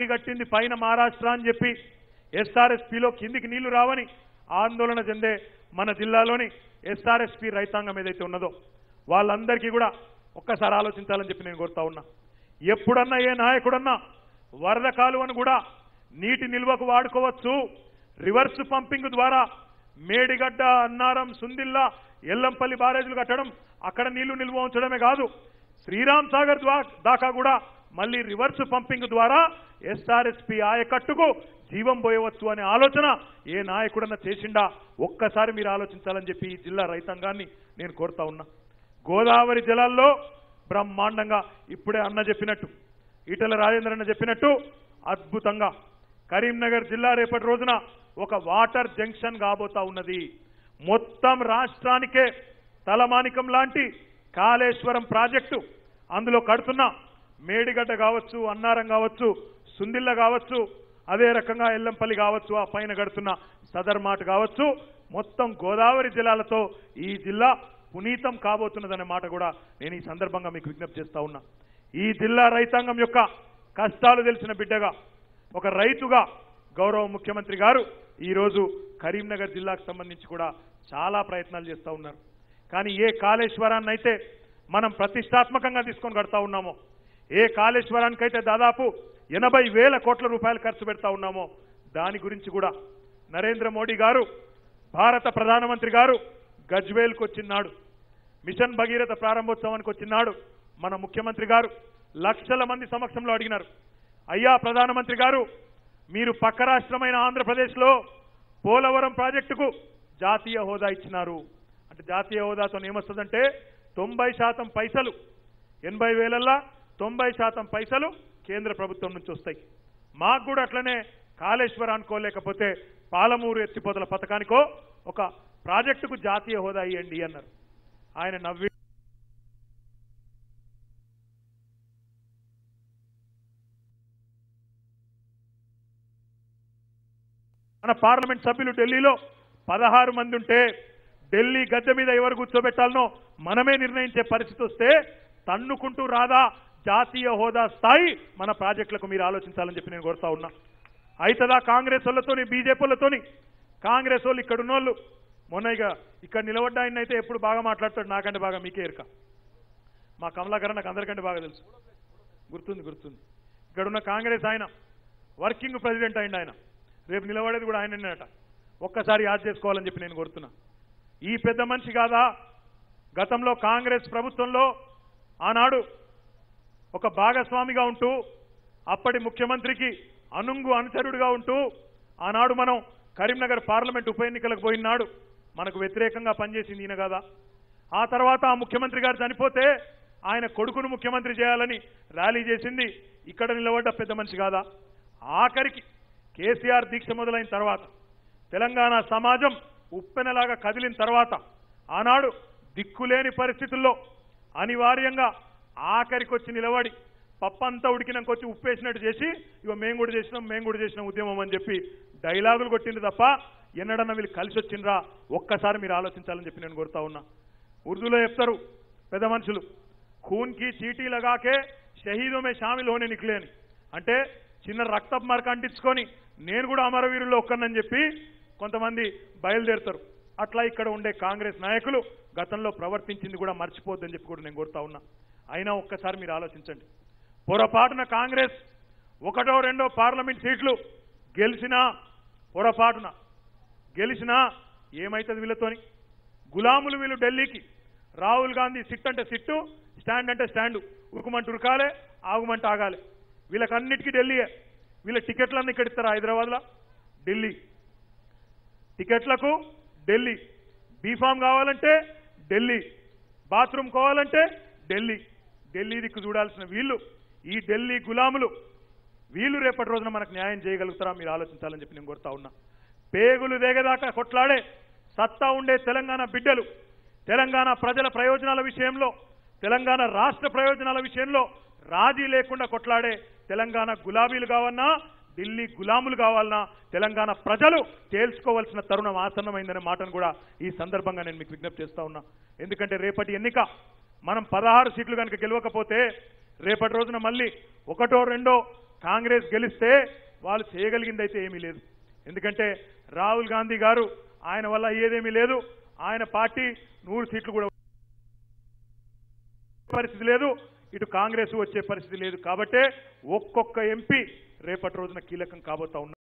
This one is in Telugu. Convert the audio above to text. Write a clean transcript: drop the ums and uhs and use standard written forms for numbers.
కట్టింది పైన మహారాష్ట్ర అని చెప్పి ఎస్ఆర్ఎస్పీలో కిందికి నీళ్లు రావని ఆందోళన చెందే మన జిల్లాలోని ఎస్ఆర్ఎస్పీ రైతాంగం ఏదైతే ఉన్నదో వాళ్ళందరికీ కూడా ఒక్కసారి ఆలోచించాలని చెప్పి నేను కోరుతా ఉన్నా. ఎప్పుడన్నా ఏ నాయకుడన్నా వరద కాలువను కూడా నీటి నిల్వకు వాడుకోవచ్చు, రివర్స్ పంపింగ్ ద్వారా మేడిగడ్డ, అన్నారం, సుందిల్లా, ఎల్లంపల్లి బారేజీలు కట్టడం, అక్కడ నీళ్లు నిల్వ ఉంచడమే కాదు, శ్రీరామ్ సాగర్ దాకా కూడా మళ్ళీ రివర్స్ పంపింగ్ ద్వారా ఎస్ఆర్ఎస్పీ ఆయకట్టుకు జీవం పోయవచ్చు అనే ఆలోచన ఏ నాయకుడన్నా చేసిండా ఒక్కసారి మీరు ఆలోచించాలని చెప్పి ఈ జిల్లా రైతాంగాన్ని నేను కోరుతా ఉన్నా. గోదావరి జలాల్లో బ్రహ్మాండంగా ఇప్పుడే అన్న చెప్పినట్టు, ఈటెల రాజేంద్ర అన్న చెప్పినట్టు అద్భుతంగా కరీంనగర్ జిల్లా రేపటి రోజున ఒక వాటర్ జంక్షన్ కాబోతా ఉన్నది. మొత్తం రాష్ట్రానికే తలమానికం లాంటి కాళేశ్వరం ప్రాజెక్టు అందులో కడుతున్న మేడిగడ్డ కావచ్చు, అన్నారం కావచ్చు, సుందిల్ల కావచ్చు, అదే రకంగా ఎల్లంపల్లి కావచ్చు, ఆ పైన కడుతున్న సదర్మాట్ కావచ్చు, మొత్తం గోదావరి జిల్లాలతో ఈ జిల్లా పునీతం కాబోతున్నదనే మాట కూడా నేను ఈ సందర్భంగా మీకు విజ్ఞప్తి చేస్తా ఉన్నా. ఈ జిల్లా రైతాంగం యొక్క కష్టాలు తెలిసిన బిడ్డగా, ఒక రైతుగా గౌరవ ముఖ్యమంత్రి గారు ఈరోజు కరీంనగర్ జిల్లాకు సంబంధించి కూడా చాలా ప్రయత్నాలు చేస్తూ ఉన్నారు. కానీ ఏ కాళేశ్వరాన్ని అయితే మనం ప్రతిష్టాత్మకంగా తీసుకొని కడతా ఉన్నామో, ఏ కాళేశ్వరానికైతే దాదాపు 80,000 కోట్ల రూపాయలు ఖర్చు పెడతా ఉన్నామో, దాని గురించి కూడా నరేంద్ర మోడీ గారు, భారత ప్రధానమంత్రి గారు గజ్వేల్కి వచ్చినాడు, మిషన్ భగీరథ ప్రారంభోత్సవానికి వచ్చినాడు. మన ముఖ్యమంత్రి గారు లక్షల మంది సమక్షంలో అడిగినారు, అయ్యా ప్రధానమంత్రి గారు, మీరు పక్క రాష్ట్రమైన ఆంధ్రప్రదేశ్లో పోలవరం ప్రాజెక్టుకు జాతీయ హోదా ఇచ్చినారు. అంటే జాతీయ హోదాతో ఏమొస్తుందంటే 90% పైసలు, 80,000ల్లో 90% పైసలు కేంద్ర ప్రభుత్వం నుంచి వస్తాయి. మాకు కూడా అట్లనే కాళేశ్వరానికో లేకపోతే పాలమూరు ఎత్తిపోతల పథకానికో ఒక ప్రాజెక్టుకు జాతీయ హోదా ఇవ్వండి అన్నారు. ఆయన నవ్వి మన పార్లమెంట్ సభ్యులు ఢిల్లీలో 16 మంది ఉంటే ఢిల్లీ గద్దె మీద ఎవరు కూర్చోబెట్టాలనో మనమే నిర్ణయించే పరిస్థితి వస్తే తన్నుకుంటూ రాదా జాతీయ హోదా స్థాయి మన ప్రాజెక్టులకు మీరు ఆలోచించాలని చెప్పి నేను కోరుతా ఉన్నా. అయితదా కాంగ్రెస్ వాళ్ళతోని, బీజేపీ వాళ్ళతోని? కాంగ్రెస్ వాళ్ళు ఇక్కడ ఉన్నోళ్ళు మొన్న ఇక్కడ నిలబడ్డ ఆయన అయితే ఎప్పుడు బాగా మాట్లాడతాడు, నాకంటే బాగా మీకే ఎరక. మా కమలాకర్ నాకు అందరికంటే బాగా తెలుసు, గుర్తుంది. ఇక్కడ ఉన్న కాంగ్రెస్ ఆయన వర్కింగ్ ప్రెసిడెంట్ అయింది, ఆయన రేపు నిలబడేది కూడా ఆయననేనట. ఒక్కసారి యాద్ చేసుకోవాలని చెప్పి నేను కోరుతున్నా. ఈ పెద్ద మనిషి కాదా గతంలో కాంగ్రెస్ ప్రభుత్వంలో ఆనాడు ఒక భాగస్వామిగా ఉంటూ, అప్పటి ముఖ్యమంత్రికి అనుచరుడుగా ఉంటూ, ఆనాడు మనం కరీంనగర్ పార్లమెంట్ ఉప ఎన్నికలకు పోయినాడు, మనకు వ్యతిరేకంగా పనిచేసింది ఈయన కదా. ఆ తర్వాత ఆ ముఖ్యమంత్రి గారు చనిపోతే ఆయన కొడుకును ముఖ్యమంత్రి చేయాలని ర్యాలీ చేసింది ఇక్కడ నిలబడ్డ పెద్ద మనిషి కాదా. ఆఖరికి కేసీఆర్ దీక్ష మొదలైన తర్వాత, తెలంగాణ సమాజం ఉప్పెనలాగా కదిలిన తర్వాత, ఆనాడు దిక్కులేని పరిస్థితుల్లో అనివార్యంగా ఆఖరికి వచ్చి నిలబడి పప్పంతా ఉడికినాక వచ్చి ఉప్పేసినట్టు చేసి ఇక మేము కూడా చేసినాం ఉద్యమం అని చెప్పి డైలాగులు కొట్టింది తప్ప ఎన్నడన్నా వీళ్ళు కలిసి వచ్చిండ్రా ఒక్కసారి మీరు ఆలోచించాలని చెప్పి నేను కోరుతా ఉన్నా. ఉర్దూలో చెప్తారు పెద్ద మనుషులు, ఖూన్ కి చీటీ లగాకే షహీదో మే షామిల్ హోనే నిక్లే అని. అంటే చిన్న రక్తపు మార్క అంటించుకొని నేను కూడా అమరవీరుల్లో ఒక్కనని చెప్పి కొంతమంది బయలుదేరుతారు. అట్లా ఇక్కడ ఉండే కాంగ్రెస్ నాయకులు గతంలో ప్రవర్తించింది కూడా మర్చిపోద్దని చెప్పి కూడా నేను కోరుతా ఉన్నా. అయినా ఒక్కసారి మీరు ఆలోచించండి, పొరపాటున కాంగ్రెస్ 1, 2 పార్లమెంట్ సీట్లు పొరపాటున గెలిచినా ఏమైతుంది వీళ్ళతోని? గులాములు వీళ్ళు ఢిల్లీకి. రాహుల్ గాంధీ సిట్ అంటే సిట్టు, స్టాండ్ అంటే స్టాండు, ఉరుకుమంటూ ఉరకాలే, ఆగుమంటే ఆగాలి. వీళ్ళకన్నిటికీ ఢిల్లీయే. వీళ్ళ టికెట్లన్నీ ఇక్కడ ఇస్తారా? హైదరాబాద్లో ఢిల్లీ టికెట్లకు ఢిల్లీ, బీఫామ్ కావాలంటే ఢిల్లీ, బాత్రూమ్ కావాలంటే ఢిల్లీ దిక్కు చూడాల్సిన వీళ్ళు, ఈ ఢిల్లీ గులాములు వీళ్ళు రేపటి రోజున మనకు న్యాయం చేయగలుగుతారా? మీరు ఆలోచించాలని చెప్పి నేను కోరుతా ఉన్నా. పేగులు వేగదాకా కొట్లాడే సత్తా ఉండే తెలంగాణ బిడ్డలు, తెలంగాణ ప్రజల ప్రయోజనాల విషయంలో, తెలంగాణ రాష్ట్ర ప్రయోజనాల విషయంలో రాజీ లేకుండా కొట్లాడే తెలంగాణ గులాబీలు కావన్నా, ఢిల్లీ గులాములు కావాలన్నా తెలంగాణ ప్రజలు తేల్చుకోవాల్సిన తరుణం ఆసన్నమైందనే మాటను కూడా ఈ సందర్భంగా నేను మీకు విజ్ఞప్తి చేస్తా ఉన్నా. ఎందుకంటే రేపటి ఎన్నిక మనం 16 సీట్లు కనుక గెలవకపోతే రేపటి రోజున మళ్ళీ 1, 2 కాంగ్రెస్ గెలిస్తే వాళ్ళు చేయగలిగింది అయితే ఏమీ లేదు. ఎందుకంటే రాహుల్ గాంధీ గారు ఆయన వల్ల అయ్యేదేమీ లేదు. ఆయన పార్టీ 100 సీట్లు కూడా పరిస్థితి లేదు, ఇటు కాంగ్రెస్ వచ్చే పరిస్థితి లేదు. కాబట్టే ఒక్కొక్క ఎంపీ రేపటి రోజున కీలకం కాబోతా ఉన్నారు.